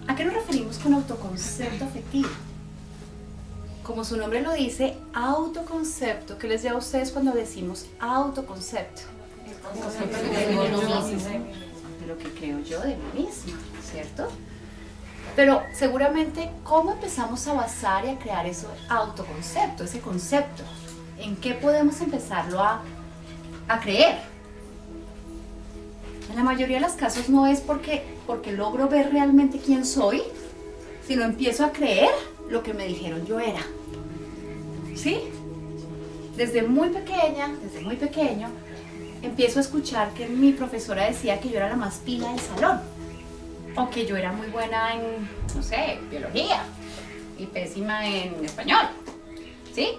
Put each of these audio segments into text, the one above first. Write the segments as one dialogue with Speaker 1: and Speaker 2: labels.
Speaker 1: ¿A qué nos referimos con autoconcepto afectivo? Como su nombre lo dice, autoconcepto. ¿Qué les lleva a ustedes cuando decimos autoconcepto? De lo que creo yo de mí misma, ¿cierto? Pero seguramente, ¿cómo empezamos a basar y a crear ese autoconcepto, ese concepto? ¿En qué podemos empezarlo a creer? En la mayoría de los casos no es porque logro ver realmente quién soy, sino empiezo a creer lo que me dijeron yo era. ¿Sí? Desde muy pequeña, desde muy pequeño, empiezo a escuchar que mi profesora decía que yo era la más pila del salón, o que yo era muy buena en, no sé, biología, y pésima en español, ¿sí?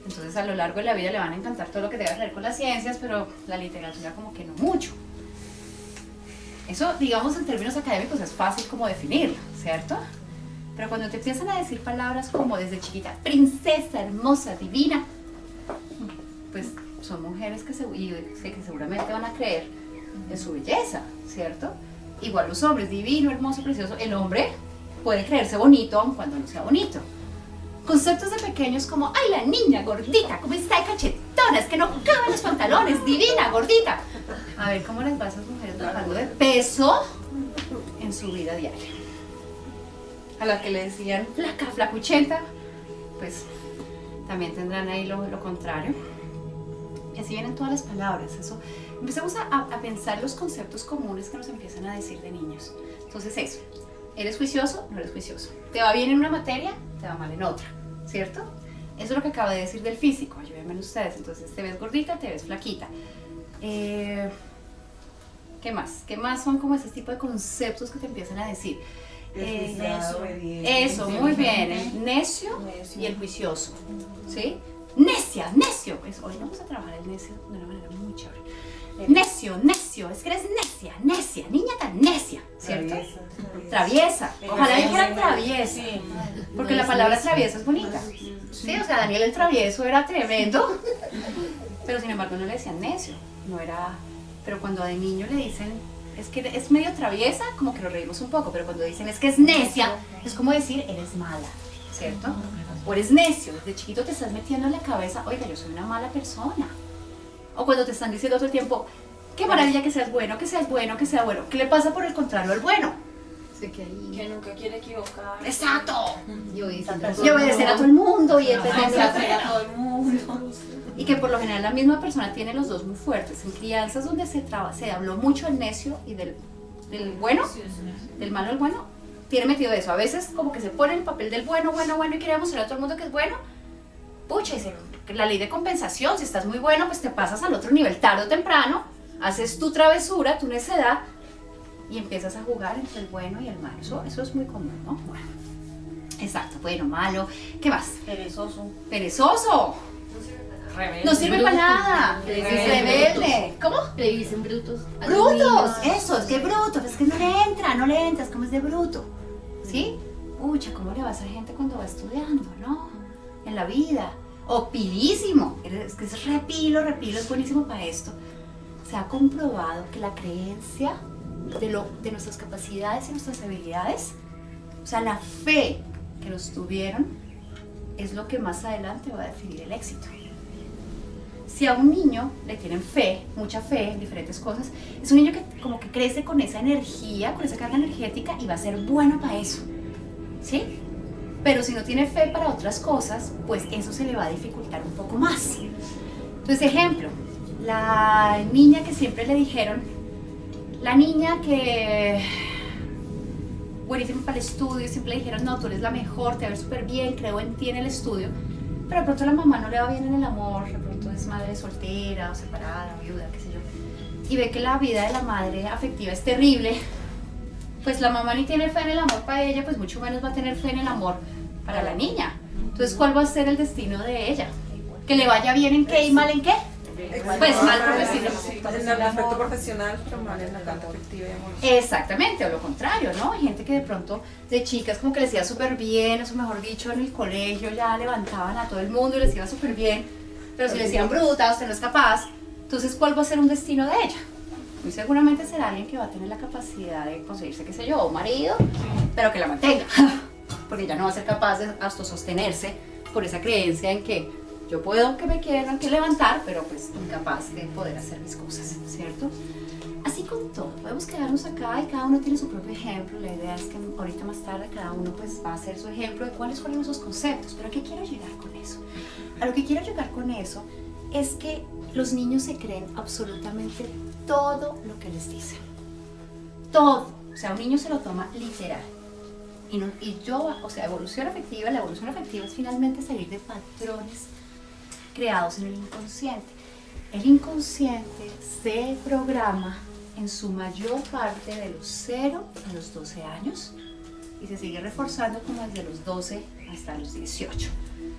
Speaker 1: Entonces a lo largo de la vida le van a encantar todo lo que tenga que ver con las ciencias, pero la literatura como que no mucho. Eso, digamos, en términos académicos es fácil como definirlo, ¿cierto? Pero cuando te empiezan a decir palabras como desde chiquita, princesa, hermosa, divina, pues son mujeres que seguramente van a creer en su belleza, ¿cierto? Igual los hombres, divino, hermoso, precioso. El hombre puede creerse bonito aun cuando no sea bonito. Conceptos de pequeños como, ay, la niña gordita, ¿cómo está de cachetona? Es que no caben los pantalones, divina, gordita. A ver cómo les va a esas mujeres bajando de peso en su vida diaria. A la que le decían flaca, flacuchenta, pues también tendrán ahí lo contrario. Y así vienen todas las palabras. Eso. Empecemos a pensar los conceptos comunes que nos empiezan a decir de niños. Entonces eso, ¿eres juicioso? No eres juicioso. ¿Te va bien en una materia? Te va mal en otra, ¿cierto? Eso es lo que acabo de decir del físico, ayúdenme ustedes. Entonces, ¿te ves gordita? ¿Te ves flaquita? ¿Qué más? ¿Qué más son como ese tipo de conceptos que te empiezan a decir? Eso, muy bien, el necio y el juicioso, ¿sí? Necia, necio, pues hoy vamos a trabajar el necio de una manera muy chévere. Necio, necio, es que eres necia, necia, niña tan necia, ¿cierto? Traviesa, ojalá dijeran traviesa, porque la palabra traviesa es bonita, ¿sí? O sea, Daniel el travieso era tremendo, pero sin embargo no le decían necio, no era, pero cuando de niño le dicen, es que es medio traviesa, como que lo reímos un poco, pero cuando dicen es que es necia, es como decir, eres mala, ¿cierto? O eres necio, desde chiquito te estás metiendo en la cabeza, oiga, yo soy una mala persona. O cuando te están diciendo todo el tiempo, qué maravilla que seas bueno, que seas bueno, que sea bueno. ¿Qué le pasa por el contrario al bueno?
Speaker 2: Que nunca quiere equivocar.
Speaker 1: ¡Exacto! Y obedecer a todo el mundo y
Speaker 2: a todo el mundo.
Speaker 1: Y que por lo general la misma persona tiene los dos muy fuertes. En crianzas donde se habló mucho del necio y del bueno, del malo al bueno, tiene metido eso. A veces como que se pone en el papel del bueno, bueno, bueno y quiere demostrar a todo el mundo que es bueno. Pucha, y la ley de compensación, si estás muy bueno, pues te pasas al otro nivel tarde o temprano, haces tu travesura, tu necedad y empiezas a jugar entre el bueno y el malo. Eso es muy común, ¿no? Bueno, exacto, bueno, malo. ¿Qué más?
Speaker 2: Perezoso.
Speaker 1: Perezoso.
Speaker 2: Rebelde.
Speaker 1: No sirve para nada. Rebelde. ¿Cómo?
Speaker 3: Le dicen brutos.
Speaker 1: Brutos. Eso, es que bruto. Es que no le entra, es como es de bruto. ¿Sí? Pucha, ¿cómo le va a hacer gente cuando va estudiando, no? En la vida. O pilísimo. Es que es repilo, es buenísimo para esto. Se ha comprobado que la creencia de nuestras capacidades y nuestras habilidades, o sea, la fe que nos tuvieron, es lo que más adelante va a definir el éxito. Si a un niño le tienen fe, mucha fe en diferentes cosas, es un niño que como que crece con esa energía, con esa carga energética y va a ser bueno para eso, ¿sí? Pero si no tiene fe para otras cosas, pues eso se le va a dificultar un poco más. Entonces, ejemplo, la niña que siempre le dijeron, la niña que buenísima para el estudio, siempre le dijeron, no, tú eres la mejor, te ves súper bien, creo en ti en el estudio, pero de pronto la mamá no le va bien en el amor, de pronto es madre soltera o separada, viuda, qué sé yo, y ve que la vida de la madre afectiva es terrible, pues la mamá ni tiene fe en el amor para ella, pues mucho menos va a tener fe en el amor para la niña. Entonces, ¿cuál va a ser el destino de ella? ¿Que le vaya bien en qué y mal en qué? Pues mal
Speaker 4: en el aspecto profesional, pero mal en la parte afectiva y amorosa.
Speaker 1: Exactamente, o lo contrario, ¿no? Hay gente que de pronto, de chicas, como que les iba súper bien, eso mejor dicho, en el colegio ya levantaban a todo el mundo y les iba súper bien, pero si les decían bruta, usted no es capaz, entonces, ¿cuál va a ser un destino de ella? Muy seguramente será alguien que va a tener la capacidad de conseguirse, qué sé yo, un marido, pero que la mantenga, porque ya no va a ser capaz de autosostenerse por esa creencia en que yo puedo, que me quieran que levantar, pero pues incapaz de poder hacer mis cosas, ¿cierto? Así con todo, podemos quedarnos acá y cada uno tiene su propio ejemplo. La idea es que ahorita más tarde cada uno pues va a hacer su ejemplo de cuáles fueron esos conceptos. Pero ¿a qué quiero llegar con eso? A lo que quiero llegar con eso es que los niños se creen absolutamente todo lo que les dicen. Todo. O sea, un niño se lo toma literal. La evolución afectiva es finalmente salir de patrones creados en el inconsciente. El inconsciente se programa en su mayor parte de los 0 a los 12 años y se sigue reforzando como desde los 12 hasta los 18.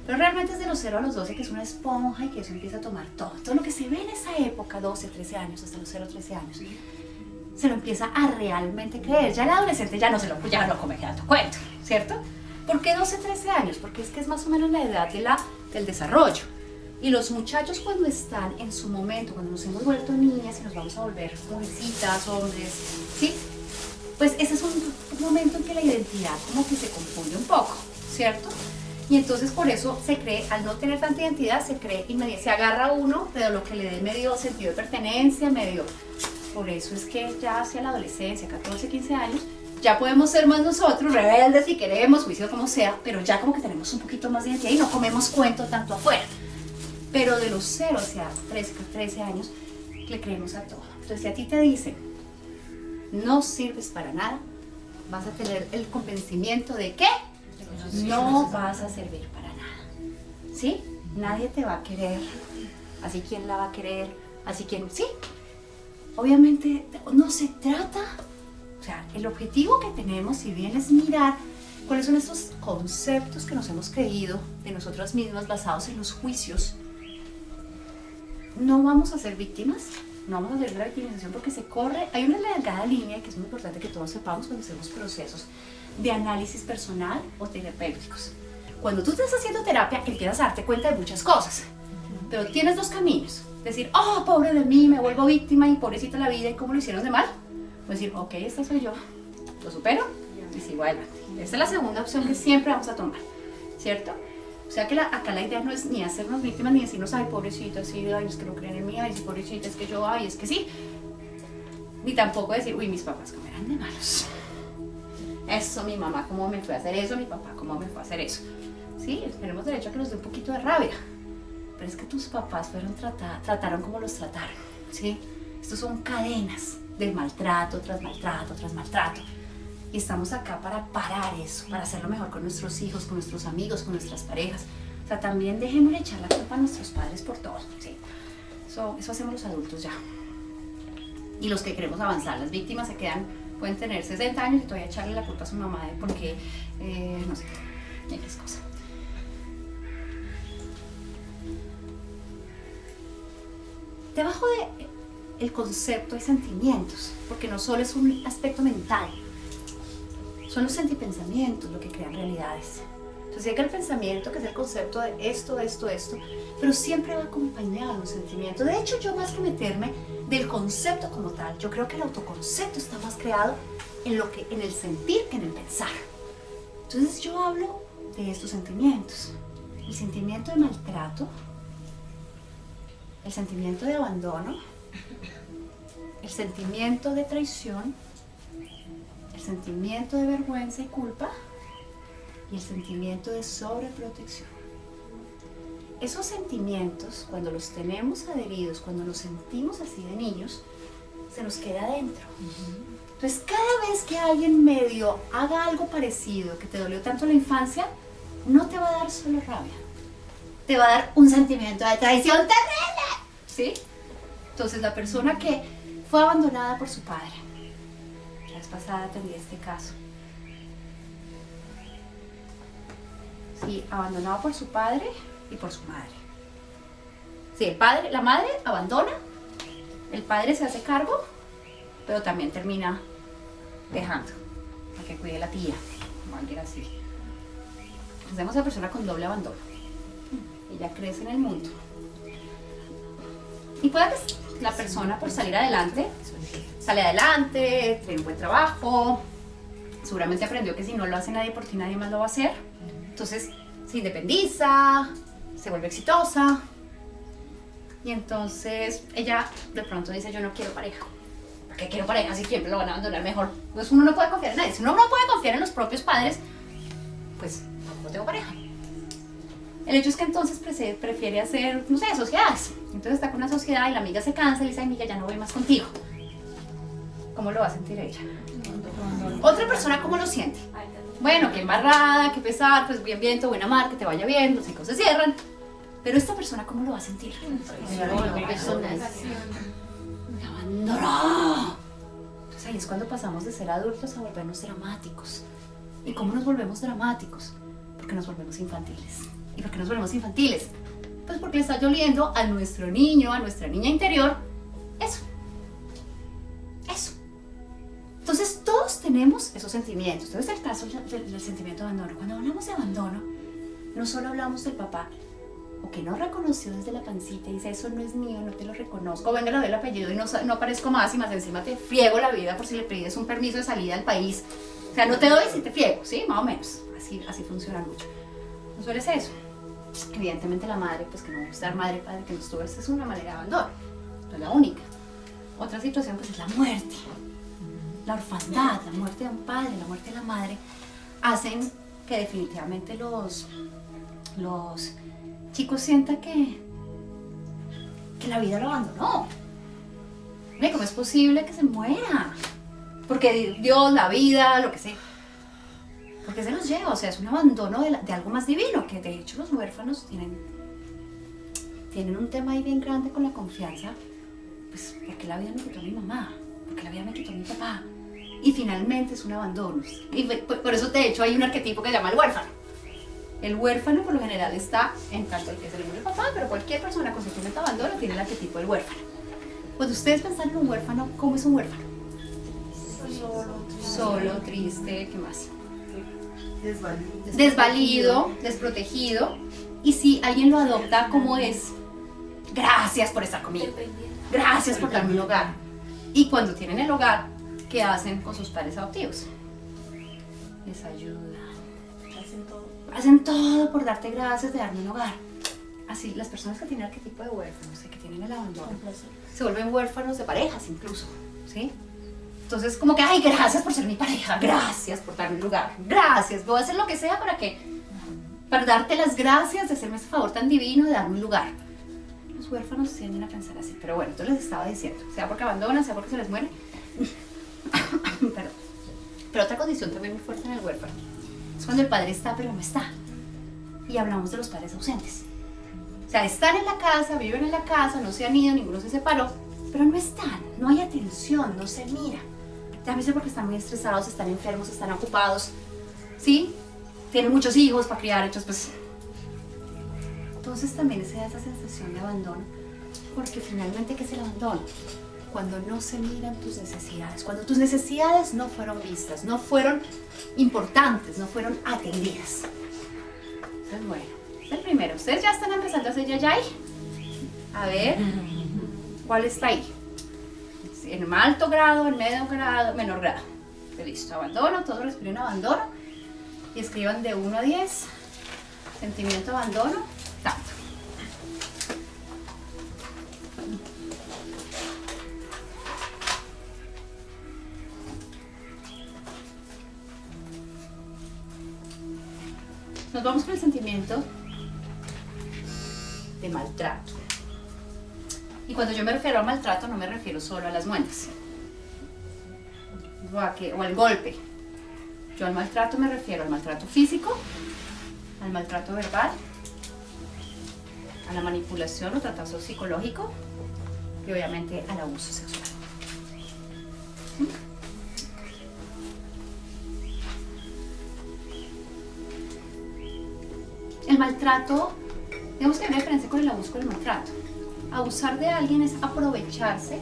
Speaker 1: Pero realmente es de los 0 a los 12 que es una esponja y que eso empieza a tomar todo lo que se ve en esa época, 12, 13 años, hasta los 0 a 13 años, se lo empieza a realmente creer. Ya el adolescente ya no come tanto cuento, ¿cierto? ¿Por qué 12, 13 años? Porque es que es más o menos la edad del desarrollo. Y los muchachos cuando están en su momento, cuando nos hemos vuelto niñas y nos vamos a volver mujercitas, hombres, ¿sí? Pues ese es un momento en que la identidad como que se confunde un poco, ¿cierto? Y entonces por eso se cree, al no tener tanta identidad, se agarra uno de lo que le dé medio sentido de pertenencia, por eso es que ya hacia la adolescencia, 14, 15 años, ya podemos ser más nosotros, rebeldes si queremos, juicio como sea, pero ya como que tenemos un poquito más de identidad y no comemos cuento tanto afuera. Pero de los 0 hacia 13 años, le creemos a todo. Entonces, si a ti te dicen, no sirves para nada, vas a tener el convencimiento de que no vas a servir para nada. ¿Sí? Nadie te va a querer. Así, ¿quién la va a querer? Así, ¿quién? Sí. Obviamente, no se trata. O sea, el objetivo que tenemos, si bien es mirar cuáles son estos conceptos que nos hemos creído de nosotras mismas basados en los juicios. No vamos a ser víctimas, no vamos a hacer la victimización porque hay una delgada línea que es muy importante que todos sepamos cuando hacemos procesos de análisis personal o terapéuticos. Cuando tú estás haciendo terapia, empiezas a darte cuenta de muchas cosas, pero tienes dos caminos. Decir, oh, pobre de mí, me vuelvo víctima y pobrecita la vida y cómo lo hicieron de mal. O decir, ok, esta soy yo, lo supero y sigo adelante. Esta es la segunda opción que siempre vamos a tomar, ¿cierto? O sea que acá la idea no es ni hacernos víctimas ni decirnos, ay, pobrecita, sí, ay, es que no creen en mí, ay, sí, pobrecita, es que yo, ay, es que sí. Ni tampoco decir, uy, mis papás cómo eran de malos. Eso, mi mamá cómo me fue a hacer eso, mi papá cómo me fue a hacer eso. Sí, tenemos derecho a que nos dé un poquito de rabia. Pero es que tus papás trataron como los trataron, ¿sí? Estos son cadenas de maltrato tras maltrato tras maltrato. Y estamos acá para parar eso, para hacerlo mejor con nuestros hijos, con nuestros amigos, con nuestras parejas. O sea, también dejemos de echar la culpa a nuestros padres por todo, ¿sí? Eso hacemos los adultos ya. Y los que queremos avanzar, las víctimas pueden tener 60 años y todavía echarle la culpa a su mamá de porque, no sé, X cosa. Debajo del concepto hay sentimientos, porque no solo es un aspecto mental, son los sentipensamientos lo que crean realidades. Entonces llega el pensamiento, que es el concepto de esto, pero siempre va acompañado de un sentimiento. De hecho, yo más que meterme del concepto como tal, yo creo que el autoconcepto está más creado en el sentir que en el pensar. Entonces yo hablo de estos sentimientos. El sentimiento de maltrato, el sentimiento de abandono, el sentimiento de traición, el sentimiento de vergüenza y culpa y el sentimiento de sobreprotección. Esos sentimientos, cuando los tenemos adheridos, cuando los sentimos así de niños, se nos queda adentro. Entonces, cada vez que alguien medio haga algo parecido, que te dolió tanto en la infancia, no te va a dar solo rabia, te va a dar un sentimiento de traición terrible, ¿sí? Entonces, la persona que fue abandonada por su padre, la vez pasada atendí este caso, sí, abandonado por su padre y por su madre. Sí, la madre abandona, el padre se hace cargo, pero también termina dejando para que cuide la tía, o alguien así. Hacemos a la persona con doble abandono. Ella crece en el mundo. Y puede que la persona, por salir adelante, sale adelante, tiene un buen trabajo, Seguramente aprendió que si no lo hace nadie por ti, nadie más lo va a hacer. Entonces se independiza, se vuelve exitosa. Y entonces ella de pronto dice, yo no quiero pareja. ¿Para qué quiero pareja si siempre lo van a abandonar mejor? Pues uno no puede confiar en nadie. Si uno no puede confiar en los propios padres, pues no tengo pareja. El hecho es que entonces prefiere hacer, no sé, sociedades. Entonces está con una sociedad y la amiga se cansa y le dice, amiga, ya no voy más contigo. ¿Cómo lo va a sentir ella? Otra persona, ¿cómo lo siente? Bueno, qué embarrada, qué pesar, pues bien viento, buen amar, que te vaya bien, los hijos se cierran. Pero esta persona, ¿cómo lo va a sentir? Me abandonó. Entonces ahí es cuando pasamos de ser adultos a volvernos dramáticos. ¿Y cómo nos volvemos dramáticos? Porque nos volvemos infantiles. ¿Y por qué nos volvemos infantiles? Pues porque le está doliendo a nuestro niño, a nuestra niña interior, eso. Eso. Entonces todos tenemos esos sentimientos. Entonces el caso del sentimiento de abandono. Cuando hablamos de abandono, no solo hablamos del papá, o que no reconoció desde la pancita y dice, eso no es mío, no te lo reconozco, venga, le doy el apellido y no aparezco más y más encima te friego la vida por si le pides un permiso de salida al país. O sea, no te doy si te friego, ¿sí? Más o menos. Así funciona mucho. No suele ser eso. Evidentemente la madre, pues que no estar madre, padre, que no estuvo, esa es una manera de abandono. No es la única. Otra situación, pues es la muerte. La orfandad, la muerte de un padre, la muerte de la madre, hacen que definitivamente los chicos sientan que la vida lo abandonó. ¿Cómo es posible que se muera? Porque Dios, la vida, lo que sea. Porque se los lleva, o sea, es un abandono de algo más divino, que de hecho los huérfanos tienen un tema ahí bien grande con la confianza, pues porque la vida me quitó a mi mamá, porque la vida me quitó a mi papá, y finalmente es un abandono. Y por eso de hecho hay un arquetipo que se llama el huérfano. El huérfano por lo general está en tanto el que se le murió el papá, pero cualquier persona con sentimiento de abandono tiene el arquetipo del huérfano. Cuando ustedes pensan en un huérfano, ¿cómo es un huérfano? Solo, triste, ¿qué más? Desvalido, desprotegido. Y si alguien lo adopta, ¿cómo es? Gracias por estar conmigo, gracias por darme un hogar. Y cuando tienen el hogar, ¿qué hacen con sus padres adoptivos? Les ayudan, hacen todo por darte gracias de darme un hogar. Así, las personas que tienen arquetipo de huérfanos, que tienen el abandono, se vuelven huérfanos de parejas incluso, ¿sí? Entonces, como que, ay, gracias por ser mi pareja, gracias por darme un lugar, gracias, voy a hacer lo que sea para darte las gracias de hacerme ese favor tan divino de darme un lugar. Los huérfanos tienden a pensar así, pero bueno, entonces les estaba diciendo, sea porque abandonan, sea porque se les muere. Pero otra condición también muy fuerte en el huérfano es cuando el padre está, pero no está. Y hablamos de los padres ausentes. O sea, están en la casa, viven en la casa, no se han ido, ninguno se separó, pero no están, no hay atención, no se mira. Ya me sé porque están muy estresados, están enfermos, están ocupados, ¿sí? Tienen muchos hijos para criar, entonces pues... Entonces también se da esa sensación de abandono, porque finalmente, ¿qué es el abandono? Cuando no se miran tus necesidades, cuando tus necesidades no fueron vistas, no fueron importantes, no fueron atendidas. Entonces, bueno, el primero, ustedes ya están empezando a hacer yayay. A ver, ¿cuál está ahí? En alto grado, en medio grado, menor grado. Listo, abandono, todos respiren abandono. Y escriban de 1 a 10. Sentimiento de abandono, tanto. Nos vamos con el sentimiento de maltrato. Y cuando yo me refiero a maltrato, no me refiero solo a las muelas o al golpe. Yo al maltrato me refiero al maltrato físico, al maltrato verbal, a la manipulación o tratazo psicológico y obviamente al abuso sexual. El maltrato, digamos que hay una diferencia con el abuso y el maltrato. Abusar de alguien es aprovecharse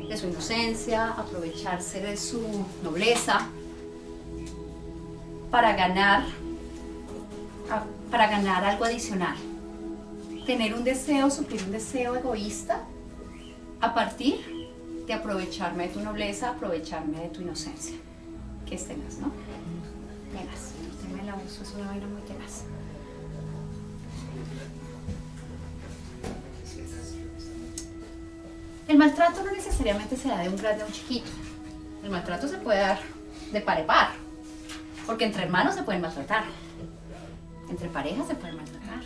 Speaker 1: de su inocencia, aprovecharse de su nobleza para ganar algo adicional. Tener un deseo, suplir un deseo egoísta a partir de aprovecharme de tu nobleza, aprovecharme de tu inocencia. que es tenaz, ¿no? Tenaz. El tema del abuso es una vaina muy tenaz. El maltrato no necesariamente se da de un grande a un chiquito. El maltrato se puede dar de par a par. Porque entre hermanos se pueden maltratar. Entre parejas se pueden maltratar.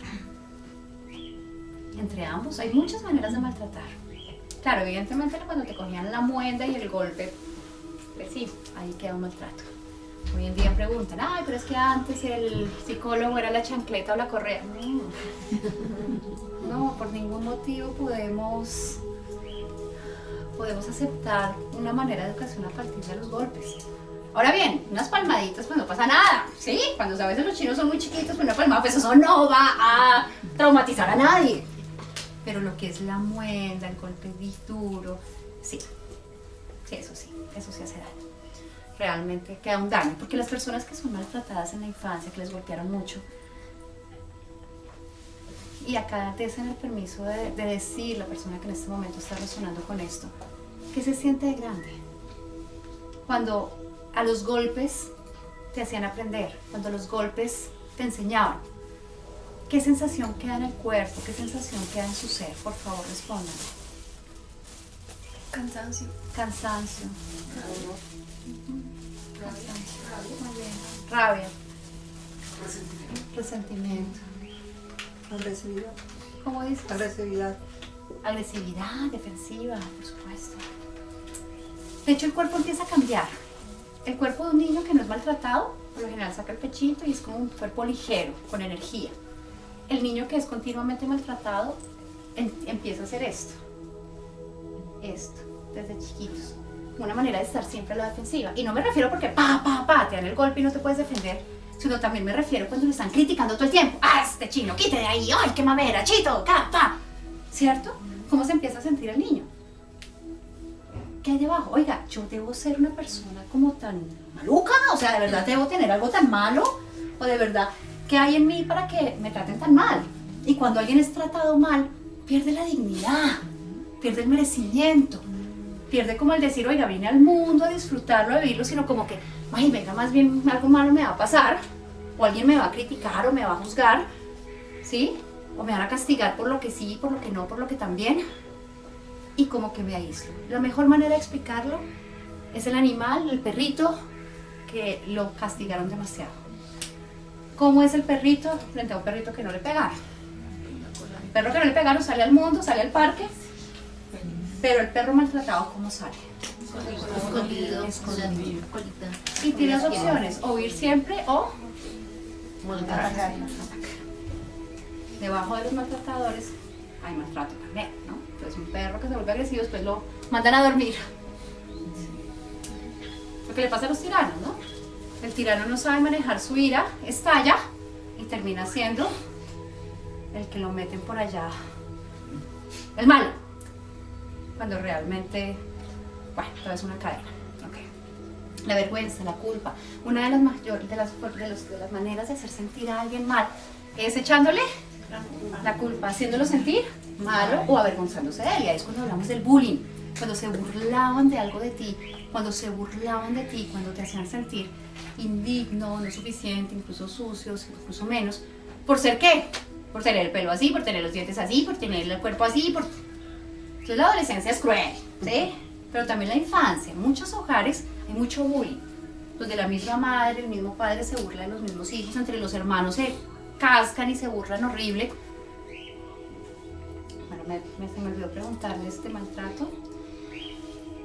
Speaker 1: Entre ambos hay muchas maneras de maltratar. Claro, evidentemente cuando te cogían la muenda y el golpe, pues sí, ahí queda un maltrato. Hoy en día preguntan, ay, pero es que antes el psicólogo era la chancleta o la correa. No, por ningún motivo podemos aceptar una manera de educación a partir de los golpes. Ahora bien, unas palmaditas pues no pasa nada, ¿sí? Cuando a veces los chinos son muy chiquitos, pues una palmada, pues eso no va a traumatizar a nadie. Pero lo que es la muenda, el golpe duro, sí, eso sí hace daño. Realmente queda un daño, porque las personas que son maltratadas en la infancia, que les golpearon mucho, y acá te hacen el permiso de decir, la persona que en este momento está resonando con esto, que se siente de grande. Cuando a los golpes te hacían aprender, cuando los golpes te enseñaban, ¿qué sensación queda en el cuerpo? ¿Qué sensación queda en su ser? Por favor, respondan.
Speaker 2: Cansancio.
Speaker 1: Cansancio. Cansancio. Muy bien. Rabia. Resentimiento.
Speaker 4: Agresividad.
Speaker 1: ¿Cómo dices?
Speaker 4: Agresividad.
Speaker 1: Agresividad, defensiva, por supuesto. De hecho, el cuerpo empieza a cambiar. El cuerpo de un niño que no es maltratado, por lo general saca el pechito y es como un cuerpo ligero, con energía. El niño que es continuamente maltratado empieza a hacer esto, desde chiquitos, una manera de estar siempre a la defensiva. Y no me refiero porque te dan el golpe y no te puedes defender, sino también me refiero cuando lo están criticando todo el tiempo. ¡Ah, este chino, quite de ahí! ¡Ay, qué mamera, chito! ¡Pa! ¿Cierto? ¿Cómo se empieza a sentir el niño? ¿Qué hay debajo? Oiga, yo debo ser una persona como tan maluca, o sea, ¿de verdad debo tener algo tan malo? ¿O de verdad qué hay en mí para que me traten tan mal? Y cuando alguien es tratado mal, pierde la dignidad, pierde el merecimiento, pierde como el decir, oiga, vine al mundo a disfrutarlo, a vivirlo, sino como que, ay, venga, más bien algo malo me va a pasar, o alguien me va a criticar o me va a juzgar, ¿sí? O me van a castigar por lo que sí, por lo que no, por lo que también, y como que me aíslo. La mejor manera de explicarlo es el animal, el perrito, que lo castigaron demasiado. ¿Cómo es el perrito frente a un perrito que no le pegaron? El perro que no le pegaron sale al mundo, sale al parque, pero el perro maltratado, ¿cómo sale?
Speaker 3: Escondido.
Speaker 1: Y tiene dos opciones, o huir siempre o
Speaker 3: Atacar.
Speaker 1: debajo de los maltratadores hay maltrato también, ¿no? Entonces un perro que se vuelve agresivo después lo mandan a dormir. Lo que le pasa a los tiranos, ¿no? El tirano no sabe manejar su ira, estalla y termina siendo el que lo meten por allá, el malo, cuando realmente, bueno, todo es una cadena. Okay. La vergüenza, la culpa, una de las maneras de hacer sentir a alguien mal es echándole la culpa, haciéndolo sentir malo o avergonzándose de él. Y ahí es cuando hablamos del bullying, cuando se burlaban de algo de ti, cuando te hacían sentir indigno, no suficiente, incluso sucios, incluso menos. ¿Por ser qué? Por tener el pelo así, por tener los dientes así, por tener el cuerpo así, Entonces la adolescencia es cruel, ¿sí? Pero también la infancia. En muchos hogares hay mucho bullying. Donde la misma madre, el mismo padre se burla de los mismos hijos, entre los hermanos se cascan y se burlan horrible. Bueno, se me olvidó preguntarle este maltrato.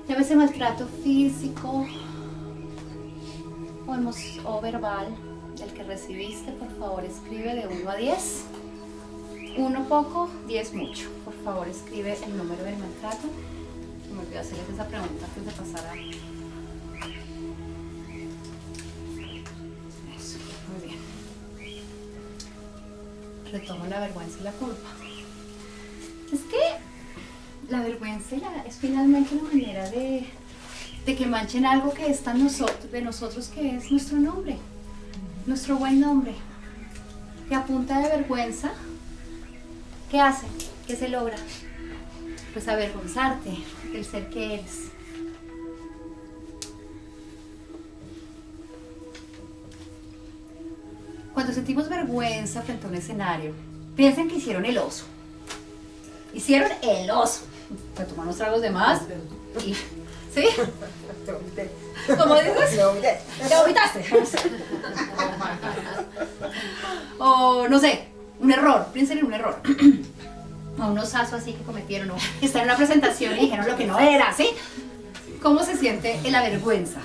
Speaker 1: Llámese maltrato físico o verbal, el que recibiste, por favor escribe de 1 a 10. 1 poco, 10 mucho. Por favor escribe el número del maltrato. Se me olvidó hacerles esa pregunta antes de pasar a... Eso, muy bien. Retomo la vergüenza y la culpa. Es que la vergüenza es finalmente una manera de que manchen algo que está en de nosotros, que es nuestro nombre, nuestro buen nombre. Que a punta de vergüenza, ¿qué hace? ¿Qué se logra? Pues avergonzarte del ser que eres. Cuando sentimos vergüenza frente a un escenario, piensen que hicieron el oso. Hicieron el oso. Se toman unos tragos de más y... ¿Sí? ¿Cómo dices? Te vomitaste. O no sé, un error, piensen en un error. O un osazo así que cometieron, o están en una presentación y dijeron lo que no era, ¿sí? ¿Cómo se siente en la vergüenza?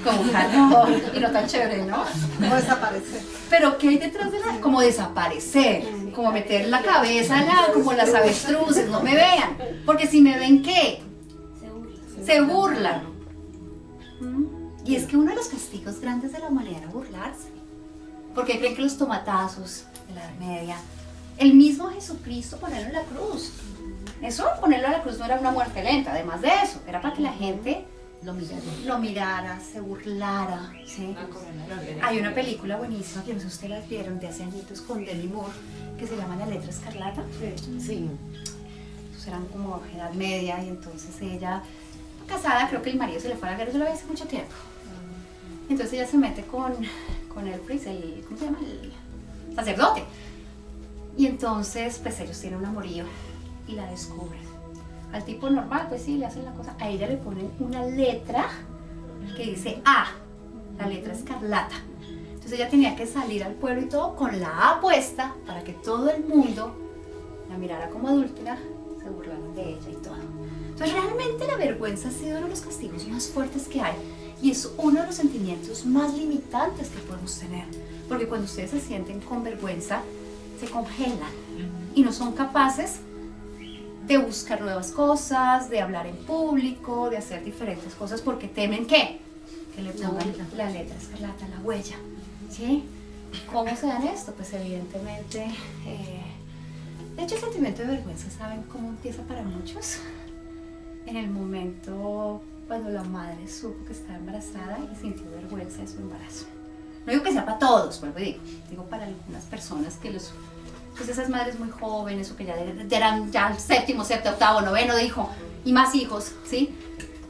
Speaker 1: Como calor, y no tan chévere, ¿no?
Speaker 4: Como desaparecer.
Speaker 1: Pero ¿qué hay detrás de la...? Como desaparecer, como meter la cabeza como las avestruces, no me vean. Porque si me ven, ¿qué? Se burlan. Y es que uno de los castigos grandes de la humanidad era burlarse. Porque creen que los tomatazos de la Edad Media, el mismo Jesucristo ponerlo en la cruz. Eso, ponerlo en la cruz no era una muerte lenta, además de eso, era para que la gente lo mirara, se burlara, ¿sí? Hay una película buenísima, que no sé si ustedes las vieron, de hace añitos, con Demi Moore, que se llama La letra escarlata.
Speaker 3: Sí.
Speaker 1: Entonces eran como Edad Media, y entonces ella, casada, creo que el marido se le fue a la guerra, yo la vi hace mucho tiempo. Entonces ella se mete con el priest, ¿cómo se llama? El sacerdote. Y entonces, pues ellos tienen un amorío y la descubren. Al tipo normal, pues sí, le hacen la cosa. A ella le ponen una letra que dice A, la letra escarlata. Entonces ella tenía que salir al pueblo y todo con la A puesta para que todo el mundo la mirara como adúltera, se burlaran de ella y todo. Entonces realmente la vergüenza ha sido uno de los castigos más fuertes que hay. Y es uno de los sentimientos más limitantes que podemos tener. Porque cuando ustedes se sienten con vergüenza, se congelan y no son capaces de buscar nuevas cosas, de hablar en público, de hacer diferentes cosas porque temen ¿qué? Que le pongan la letra escarlata, la huella, ¿sí? ¿Cómo se dan esto? Pues evidentemente, de hecho el sentimiento de vergüenza, ¿saben cómo empieza para muchos? En el momento cuando la madre supo que estaba embarazada y sintió vergüenza de su embarazo. No digo que sea para todos, vuelvo y digo para algunas personas que pues esas madres muy jóvenes o que ya eran ya el séptimo, octavo, noveno hijo y más hijos, ¿sí?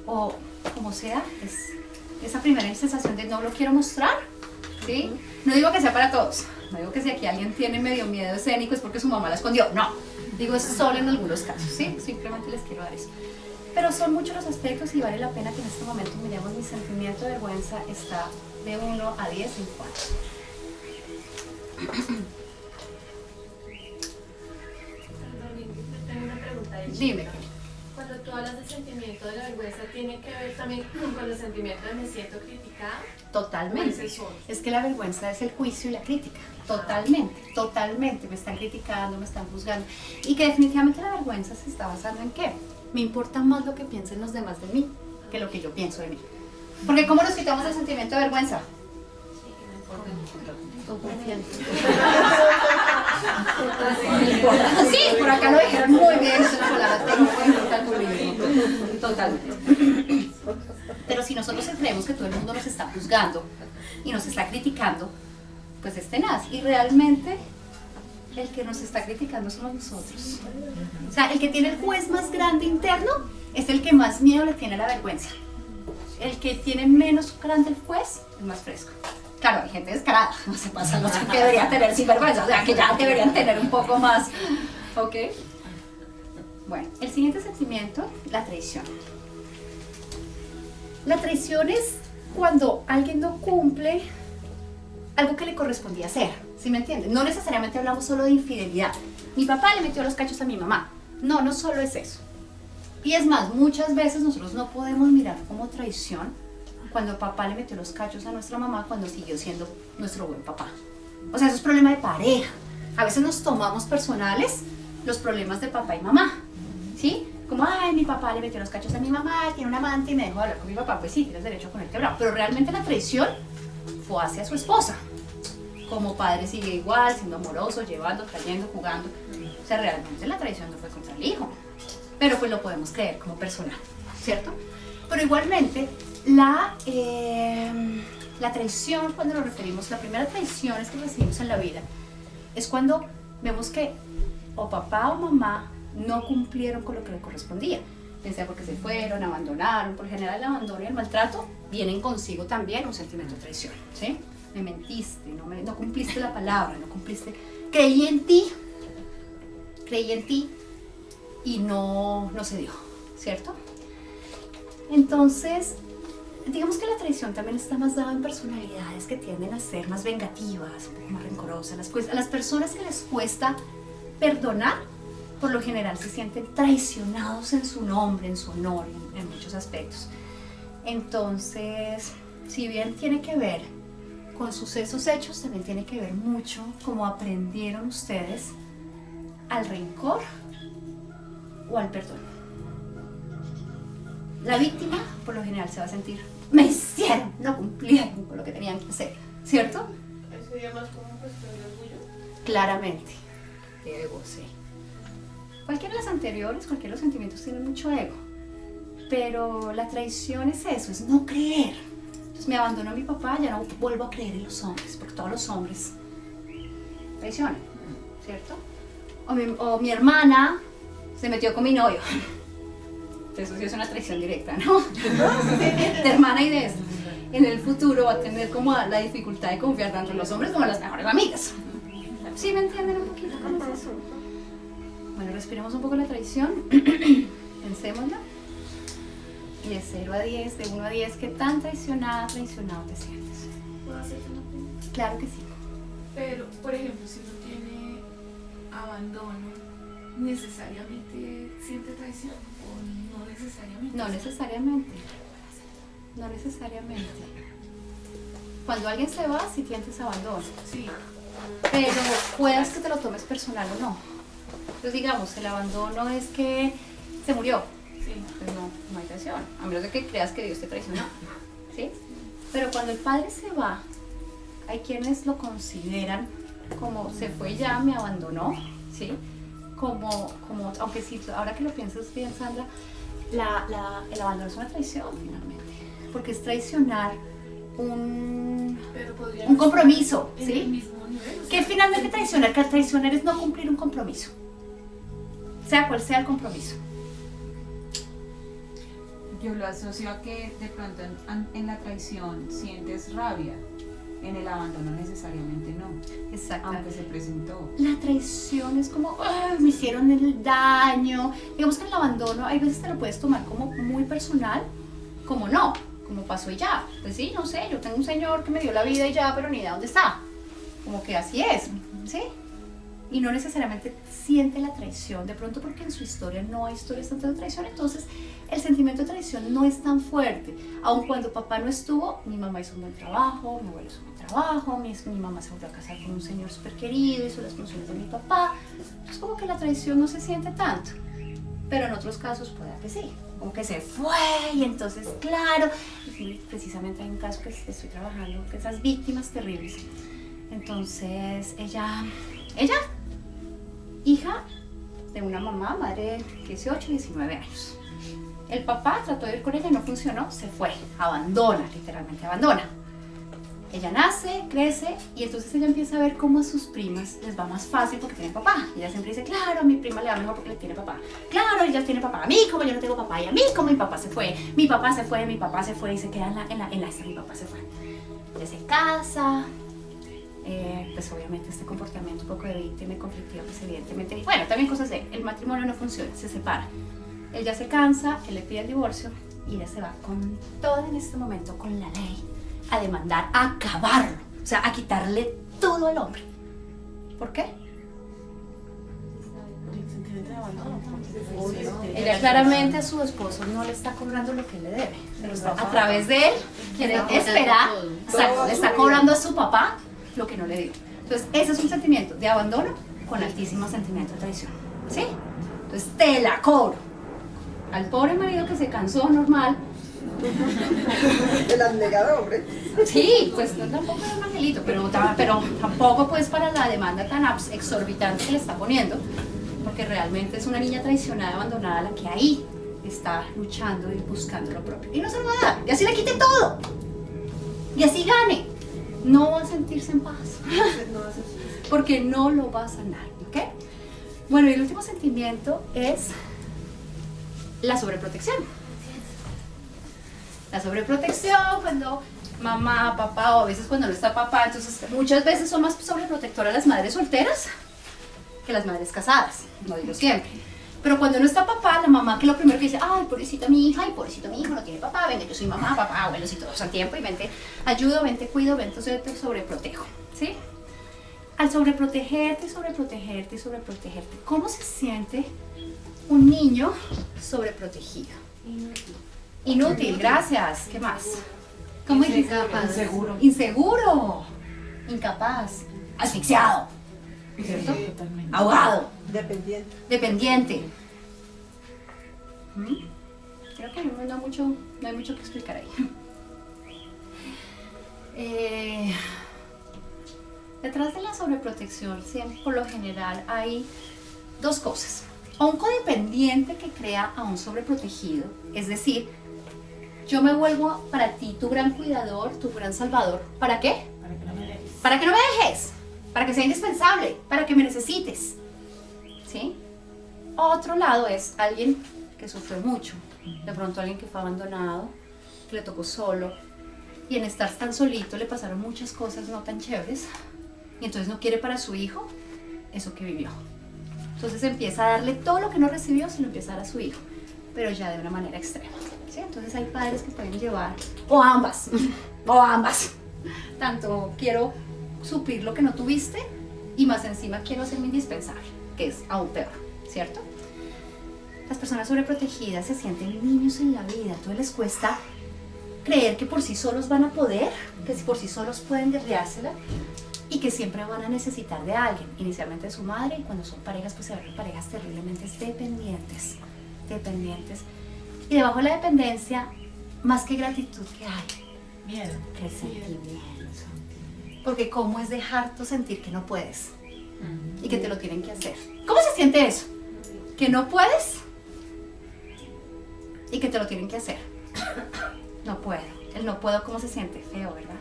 Speaker 1: O como sea, es esa primera sensación de no lo quiero mostrar, ¿sí? No digo que sea para todos, no digo que si aquí alguien tiene medio miedo escénico es porque su mamá la escondió, no. Digo es solo en algunos casos, ¿sí? Simplemente les quiero dar eso. Pero son muchos los aspectos y vale la pena que en este momento miremos mi sentimiento de vergüenza está de 1 a 10 en 4.
Speaker 5: Tengo una pregunta ahí.
Speaker 1: Dime.
Speaker 5: Cuando tú hablas del sentimiento de la vergüenza, ¿tiene que ver también con el sentimiento de me siento criticada?
Speaker 1: Totalmente.
Speaker 5: ¿O
Speaker 1: es que la vergüenza es el juicio y la crítica. Totalmente, totalmente. Me están criticando, me están juzgando. Y que definitivamente la vergüenza se está basando en ¿qué? Me importa más lo que piensen los demás de mí que lo que yo pienso de mí. Porque ¿cómo nos quitamos el sentimiento de vergüenza?
Speaker 3: Con confianza.
Speaker 1: Sí, por acá lo dijeron muy bien, es una palabra técnica algoritmo. Totalmente. Pero si nosotros creemos que todo el mundo nos está juzgando y nos está criticando, pues es tenaz. Y realmente el que nos está criticando somos nosotros. O sea, el que tiene el juez más grande interno es el que más miedo le tiene a la vergüenza. El que tiene menos grande el juez es más fresco. Claro, hay gente descarada, no se pasa, no sé qué debería tener sinvergüenza, o sea, que ya deberían tener un poco más, ¿ok? Bueno, el siguiente sentimiento, la traición. La traición es cuando alguien no cumple algo que le correspondía hacer, ¿sí me entienden? No necesariamente hablamos solo de infidelidad. Mi papá le metió los cachos a mi mamá. No, no solo es eso. Y es más, muchas veces nosotros no podemos mirar como traición cuando papá le metió los cachos a nuestra mamá cuando siguió siendo nuestro buen papá. O sea, eso es problema de pareja. A veces nos tomamos personales los problemas de papá y mamá, ¿sí? Como, ay, mi papá le metió los cachos a mi mamá, tiene un amante y me dejó hablar con mi papá. Pues sí, tienes derecho a ponerte bravo. Pero realmente la traición fue hacia su esposa. Como padre sigue igual, siendo amoroso, llevando, trayendo, jugando. O sea, realmente la traición no fue contra el hijo. Pero pues lo podemos creer como personal, ¿cierto? Pero igualmente, la traición, cuando nos referimos, la primera traición es que recibimos en la vida, es cuando vemos que o papá o mamá no cumplieron con lo que le correspondía, ya sea porque se fueron, abandonaron. Por general el abandono y el maltrato vienen consigo también un sentimiento de traición, ¿sí? me mentiste, no cumpliste la palabra, no cumpliste, creí en ti y no se dio, ¿cierto? Entonces, digamos que la traición también está más dada en personalidades que tienden a ser más vengativas, un poco más rencorosas. A las personas que les cuesta perdonar, por lo general se sienten traicionados en su nombre, en su honor, en muchos aspectos. Entonces, si bien tiene que ver con sucesos hechos, también tiene que ver mucho cómo aprendieron ustedes al rencor o al perdón. La víctima, por lo general, se va a sentir, me hicieron, no cumplieron con lo que tenían que hacer, ¿cierto?
Speaker 5: Eso sería más como cuestión de orgullo.
Speaker 1: Claramente, de ego, sí. Cualquiera de las anteriores, cualquiera de los sentimientos tienen mucho ego, pero la traición es eso, es no creer. Entonces me abandonó mi papá, ya no vuelvo a creer en los hombres, porque todos los hombres traicionan, ¿cierto? O mi hermana se metió con mi novio. Eso sí es una traición directa, ¿no? De hermana y de eso. En el futuro va a tener como la dificultad de confiar tanto en los hombres como en las mejores amigas. ¿Sí me entienden un poquito cómo es eso? Bueno, respiremos un poco la traición. Pensémosla. Y de 0 a 10, de 1 a 10, ¿qué tan traicionado te sientes?
Speaker 5: ¿Puedo hacerte una pregunta?
Speaker 1: Claro que sí.
Speaker 5: Pero, por ejemplo, si uno tiene abandono, ¿necesariamente siente traición o no necesariamente?
Speaker 1: No necesariamente. No necesariamente. Cuando alguien se va, sí sientes abandono.
Speaker 5: Sí.
Speaker 1: Pero puedas que te lo tomes personal o no. Entonces digamos, el abandono es que se murió.
Speaker 5: Sí.
Speaker 1: Pues no hay traición, a menos de que creas que Dios te traicionó, ¿sí? Pero cuando el padre se va, hay quienes lo consideran como se fue ya, me abandonó, ¿sí? Como aunque sí, ahora que lo piensas bien, Sandra, el abandono es una traición finalmente, porque es traicionar un compromiso,
Speaker 5: en el
Speaker 1: ¿sí?
Speaker 5: mismo nivel, o sea,
Speaker 1: Que finalmente traicionar, que traicionar es no cumplir un compromiso, sea cual sea el compromiso.
Speaker 6: Yo lo asocio a que de pronto en la traición sientes rabia, en el abandono necesariamente no,
Speaker 1: Exactamente.
Speaker 6: aunque se presentó.
Speaker 1: La traición es como, "Ay, me hicieron el daño". Digamos que en el abandono hay veces te lo puedes tomar como muy personal, como no, como pasó y ya. Pues sí, no sé, yo tengo un señor que me dio la vida y ya, pero ni idea dónde está. Como que así es, ¿sí? Y no necesariamente siente la traición, de pronto porque en su historia no hay historias tanto de traición, entonces el sentimiento de traición no es tan fuerte. Aun cuando papá no estuvo, mi mamá hizo un buen trabajo, mi abuelo hizo un buen trabajo, mi mamá se volvió a casar con un señor súper querido, hizo las funciones de mi papá. Entonces como que la traición no se siente tanto, pero en otros casos puede que sí, como que se fue y entonces claro, y precisamente hay un caso que estoy trabajando, que esas víctimas terribles. Entonces ella, hija de una mamá, madre de 18, 19 años. El papá trató de ir con ella, no funcionó, se fue, abandona, literalmente abandona. Ella nace, crece y entonces ella empieza a ver cómo a sus primas les va más fácil porque tienen papá. Y ella siempre dice, claro, a mi prima le va mejor porque le tiene papá. Claro, ella tiene papá, a mí como yo no tengo papá y a mí como mi papá se fue. Mi papá se fue y se queda en la esta, mi papá se fue. Ella se casa. Pues obviamente este comportamiento un poco de víctima y conflictivo, pues evidentemente, bueno, también cosas de el matrimonio no funciona, se separa. Él ya se cansa, él le pide el divorcio y ella se va con todo en este momento, con la ley, a demandar, a acabarlo, o sea, a quitarle todo al hombre. ¿Por qué? Ella claramente a su esposo no le está cobrando lo que le debe, a través de él, quiere esperar, exacto, le está cobrando a su papá lo que no le dio. Entonces, ese es un sentimiento de abandono con altísimo sentimiento de traición, ¿sí? Entonces, te la cobro. Al pobre marido que se cansó normal.
Speaker 4: El abnegado, hombre.
Speaker 1: Sí, pues no, tampoco es un angelito, pero tampoco pues para la demanda tan exorbitante que le está poniendo, porque realmente es una niña traicionada, abandonada, la que ahí está luchando y buscando lo propio. Y no se lo va a dar, y así le quite todo. Y así gane. No va a sentirse en paz, porque no lo va a sanar, ¿ok? Bueno, y el último sentimiento es la sobreprotección. La sobreprotección, cuando mamá, papá, o a veces cuando no está papá, entonces muchas veces son más sobreprotectoras las madres solteras que las madres casadas, no digo siempre. Pero cuando no está papá, la mamá que lo primero que dice, ay, pobrecita mi hija, ay, pobrecito mi hijo, no tiene papá, venga, yo soy mamá, papá, abuelos y todos al tiempo, y vente, ayudo, vente, cuido, vente, entonces te sobreprotejo, ¿sí? Al sobreprotegerte, sobreprotegerte, sobreprotegerte, ¿cómo se siente un niño sobreprotegido? Inútil, gracias, ¿qué más? ¿Cómo dijiste?
Speaker 3: Inseguro.
Speaker 1: Inseguro, incapaz, asfixiado, ¿cierto? Ahogado.
Speaker 4: Dependiente.
Speaker 1: Dependiente. Creo que no hay mucho que explicar ahí. Detrás de la sobreprotección, siempre por lo general hay dos cosas. O un codependiente que crea a un sobreprotegido, es decir, yo me vuelvo para ti tu gran cuidador, tu gran salvador. ¿Para qué?
Speaker 3: Para que no me dejes.
Speaker 1: Para que no me dejes, para que sea indispensable, para que me necesites. ¿Sí? Otro lado es alguien que sufre mucho, de pronto alguien que fue abandonado, que le tocó solo, y en estar tan solito le pasaron muchas cosas no tan chéveres, y entonces no quiere para su hijo eso que vivió. Entonces empieza a darle todo lo que no recibió, se lo empieza a dar a su hijo, pero ya de una manera extrema. ¿Sí? Entonces hay padres que pueden llevar, o ambas, tanto quiero suplir lo que no tuviste, y más encima quiero hacerme indispensable, que es aún peor, ¿cierto? Las personas sobreprotegidas se sienten niños en la vida, entonces les cuesta creer que por sí solos van a poder, que por sí solos pueden guerreársela y que siempre van a necesitar de alguien, inicialmente de su madre, y cuando son parejas pues se ven parejas terriblemente dependientes. Y debajo de la dependencia, más que gratitud, ¿qué hay?
Speaker 3: Miedo.
Speaker 1: Resentimiento. Porque cómo es dejarte sentir que no puedes y que te lo tienen que hacer. ¿Cómo se siente eso? Que no puedes y que te lo tienen que hacer. No puedo. El no puedo, ¿cómo se siente? Feo, ¿verdad?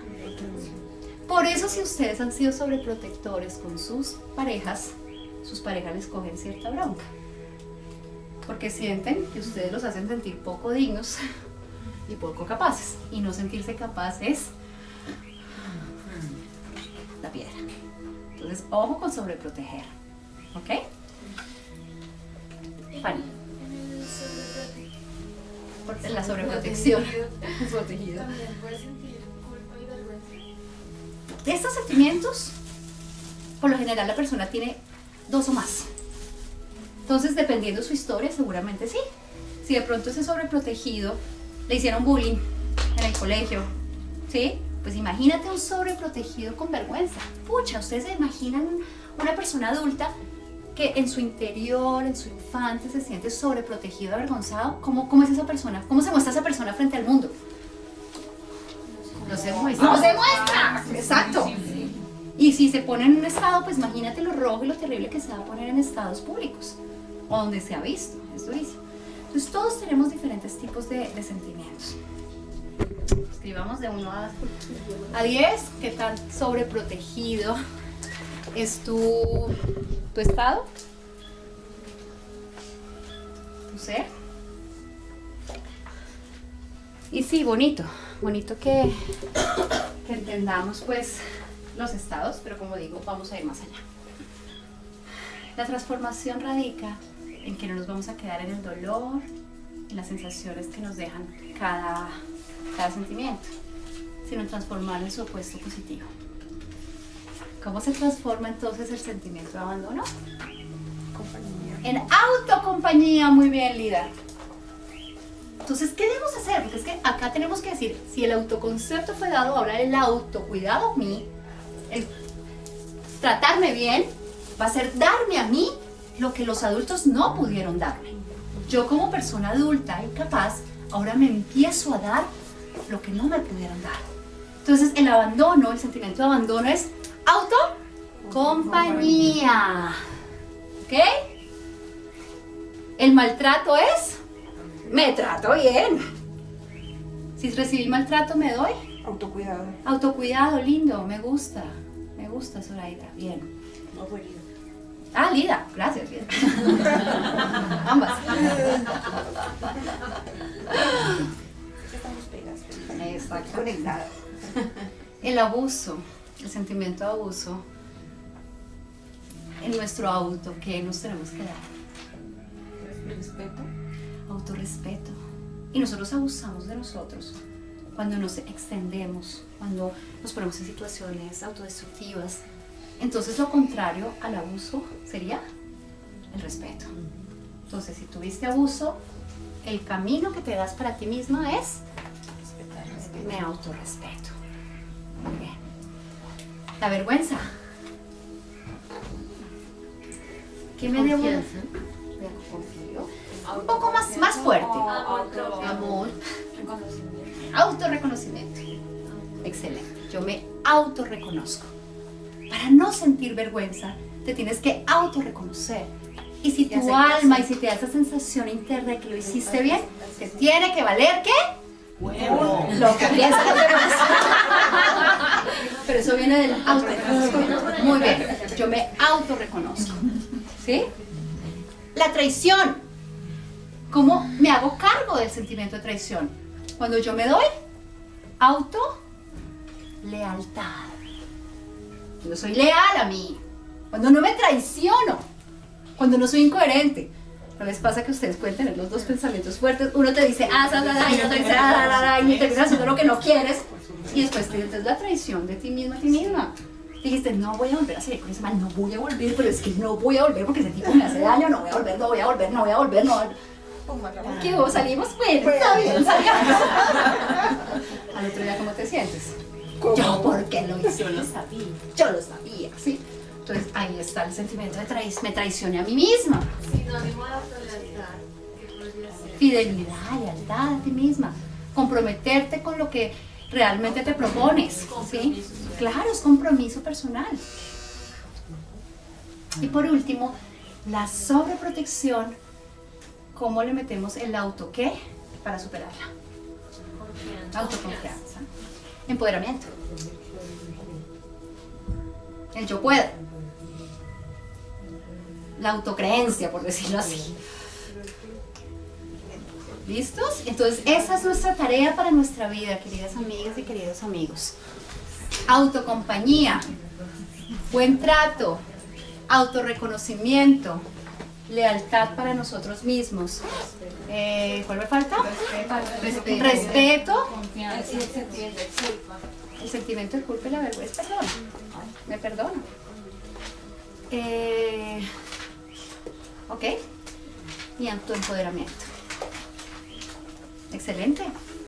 Speaker 1: Por eso si ustedes han sido sobreprotectores con sus parejas les cogen cierta bronca. Porque sienten que ustedes los hacen sentir poco dignos y poco capaces. Y no sentirse capaz es la piedra. Entonces, ojo con sobreproteger. ¿Ok? Fanny. Por la sobreprotección. Protegido.
Speaker 5: También puedes sentir culpa y vergüenza.
Speaker 1: De estos sentimientos, por lo general la persona tiene dos o más. Entonces, dependiendo de su historia, seguramente sí. Si de pronto ese sobreprotegido le hicieron bullying en el colegio, ¿sí? Pues imagínate un sobreprotegido con vergüenza. Pucha, ustedes se imaginan una persona adulta que en su interior, en su infante, se siente sobreprotegido, avergonzado. ¿Cómo es esa persona? ¿Cómo se muestra esa persona frente al mundo? No se muestra. ¡No se muestra! Exacto. Y si se pone en un estado, pues imagínate lo rojo y lo terrible que se va a poner en estados públicos, o donde se ha visto, es durísimo. Entonces todos tenemos diferentes tipos de sentimientos. Escribamos de 1 a 10, qué tan sobreprotegido es tu estado, tu ser. Y sí, bonito que entendamos pues los estados, pero como digo, vamos a ir más allá. La transformación radica en que no nos vamos a quedar en el dolor, en las sensaciones que nos dejan cada sentimiento, sino en transformarlo en su opuesto positivo. ¿Cómo se transforma entonces el sentimiento de abandono? En autocompañía. Muy bien, Lida. Entonces, ¿qué debemos hacer? Porque es que acá tenemos que decir, si el autoconcepto fue dado, ahora el autocuidado a mí, el tratarme bien, va a ser darme a mí lo que los adultos no pudieron darme. Yo como persona adulta y capaz, ahora me empiezo a dar lo que no me pudieron dar. Entonces el abandono, el sentimiento de abandono es autocompañía. ¿Ok? El maltrato es, me trato bien. Si recibí maltrato, me doy.
Speaker 4: Autocuidado.
Speaker 1: Autocuidado, lindo, me gusta, Zoraida, bien.
Speaker 4: Ojo herido.
Speaker 1: Ah, Lida, gracias, bien. Ambas.
Speaker 4: Estamos pegadas.
Speaker 1: Exacto.
Speaker 4: Conectadas.
Speaker 1: El abuso, el sentimiento de abuso, en nuestro auto, ¿qué nos tenemos que dar?
Speaker 6: Respeto.
Speaker 1: Autorrespeto. Y nosotros abusamos de nosotros cuando nos extendemos, cuando nos ponemos en situaciones autodestructivas. Entonces lo contrario al abuso sería el respeto. Entonces si tuviste abuso, el camino que te das para ti misma es me autorrespeto. Muy bien. La vergüenza. ¿Qué me debo? Confío. Un poco más fuerte.
Speaker 3: Amor.
Speaker 1: Autorreconocimiento. Excelente. Yo me autorreconozco. Para no sentir vergüenza, te tienes que autorreconocer. Y si tu alma y si te da esa sensación interna de que lo hiciste bien, te tiene que valer ¿qué?
Speaker 3: Huevo.
Speaker 1: Lo que piensan los demás. Pero eso viene del autorreconocimiento. Muy bien. Yo me autorreconozco. ¿Sí? La traición. ¿Cómo me hago cargo del sentimiento de traición? Cuando yo me doy lealtad. Cuando soy leal a mí. Cuando no me traiciono. Cuando no soy incoherente. ¿No les pasa que ustedes pueden tener los dos pensamientos fuertes? Uno te dice, y otro te dice, y terminas haciendo lo que no quieres. Y después te dices la traición de ti misma a ti misma. Dijiste, no voy a volver a salir con ese man, no voy a volver, pero es que no voy a volver porque ese tipo me hace daño, no voy a volver, no voy a volver, no voy a volver, no voy a volver. ¿Qué hubo? ¿Salimos? Bueno, está bien, salgamos. Al otro día, ¿cómo te sientes? Yo, porque lo hice, yo lo sabía, ¿sí? Entonces, ahí está el sentimiento de me traicioné a mí misma.
Speaker 5: Sinónimo de autolealtad, ¿qué podría ser?
Speaker 1: Fidelidad, lealtad a ti misma. Comprometerte con lo que realmente te propones, ¿sí? Claro, es compromiso personal. Y por último, la sobreprotección. ¿Cómo le metemos el auto qué? Para superarla. Autoconfianza. Empoderamiento. El yo puedo. La autocreencia, por decirlo así. ¿Listos? Entonces, esa es nuestra tarea para nuestra vida, queridas amigas y queridos amigos. Autocompañía, buen trato, autorreconocimiento, lealtad para nosotros mismos. ¿Cuál me falta? Respeto.
Speaker 6: Confianza.
Speaker 5: El sentimiento de culpa.
Speaker 1: El sentimiento de culpa y la vergüenza. Perdón. Me perdono. Ok. Y autoempoderamiento. Excelente.